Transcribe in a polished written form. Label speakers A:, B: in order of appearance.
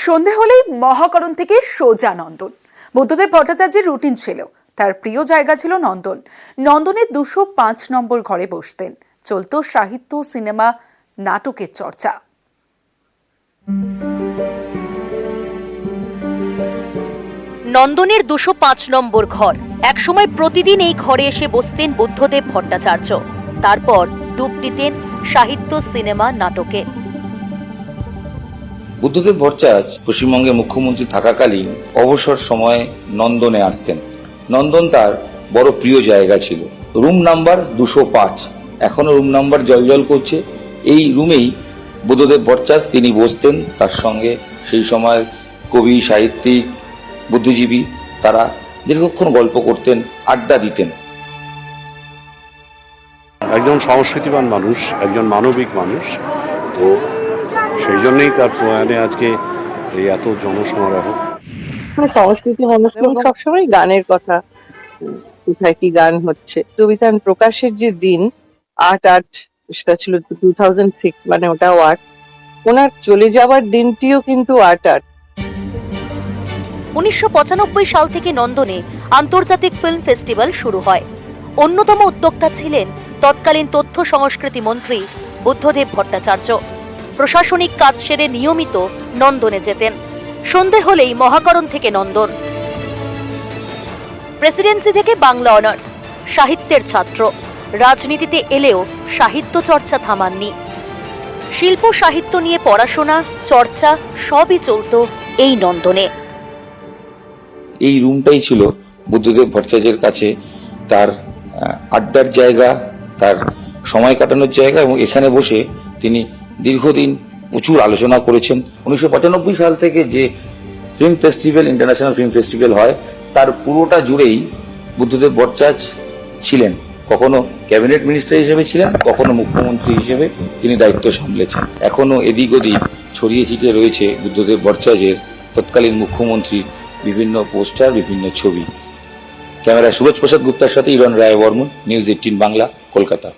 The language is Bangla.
A: সন্ধে হলেই মহাকরণ থেকে সোজা নন্দন। বুদ্ধদেব ভট্টাচার্যের রুটিন ছিল, তার প্রিয় জায়গা ছিল নন্দন। নন্দনের 205 নম্বর ঘরে বসতেন। চলতো সাহিত্য, সিনেমা, নাটকের চর্চা।
B: নন্দনের 205 নম্বর ঘর। একসময় প্রতিদিন এই ঘরে এসে বসতেন বুদ্ধদেব ভট্টাচার্য। তারপর ডুব দিতেন সাহিত্য, সিনেমা, নাটকে।
C: বুদ্ধদেব ভট্টাচার্য পশ্চিমবঙ্গের মুখ্যমন্ত্রী থাকাকালীন অবসর সময়ে নন্দনে আসতেন। নন্দন তার বড় প্রিয় জায়গা ছিল। রুম নাম্বার 205, এখনো রুম নাম্বার জলজল করছে। এই রুমেই বুদ্ধদেব ভট্টাচার্য তিনি বসতেন। তার সঙ্গে সেই সময় কবি, সাহিত্যিক, বুদ্ধিজীবী তারা দীর্ঘক্ষণ গল্প করতেন, আড্ডা দিতেন।
D: একজন সংস্কৃতিবান মানুষ, একজন মানবিক মানুষ, তো সেই জন্যই তার প্রয়াণে আজকে এই এত জনসমারোহ।
E: সংস্কৃতি অনুষ্ঠান সবসময় গানের কথা, কোথায় কি গান হচ্ছে। কবিতান প্রকাশের যে দিন 8/8 সেটা ছিল 2006, মানে ওটাও 8। ওনার চলে যাওয়ার দিনটিও কিন্তু 8/8।
B: 1995 সাল থেকে নন্দনে আন্তর্জাতিক ফিল্ম ফেস্টিভ্যাল শুরু হয়। অন্যতম উদ্যোক্তা ছিলেন তৎকালীন তথ্য সংস্কৃতি মন্ত্রী বুদ্ধদেব ভট্টাচার্য। প্রশাসনিক কাজ সেরে নিয়মিত নন্দনে যেতেন। সন্ধে হলেই মহাকরণ থেকে নন্দন। প্রেসিডেন্সি থেকে বাংলা অনার্স, সাহিত্যের ছাত্র। রাজনীতিতে এলেও সাহিত্য চর্চা থামাননি। শিল্প সাহিত্য নিয়ে পড়াশোনা, চর্চা সবই চলত এই নন্দনে।
C: এই রুমটাই ছিল বুদ্ধদেব ভট্টাচার্যের কাছে তার আড্ডার জায়গা, তার সময় কাটানোর জায়গা, এবং এখানে বসে তিনি দীর্ঘদিন প্রচুর আলোচনা করেছেন। 1995 সাল থেকে যে film festival, international film festival হয়, তার পুরোটা জুড়েই বুদ্ধদেব ভট্টাচার্য ছিলেন। কখনো ক্যাবিনেট মিনিস্টার হিসেবে ছিলেন, কখনো মুখ্যমন্ত্রী হিসেবে তিনি দায়িত্ব সামলেছেন। এখনো এদিক ওদিক ছড়িয়ে ছিটিয়ে রয়েছে বুদ্ধদেব ভট্টাচার্যের তৎকালীন মুখ্যমন্ত্রীর বিভিন্ন পোস্টার, বিভিন্ন ছবি। ক্যামেরায় সুরজ প্রসাদ গুপ্তার সাথে ইরণ রায় বর্মন, নিউজ 18 বাংলা, কলকাতা।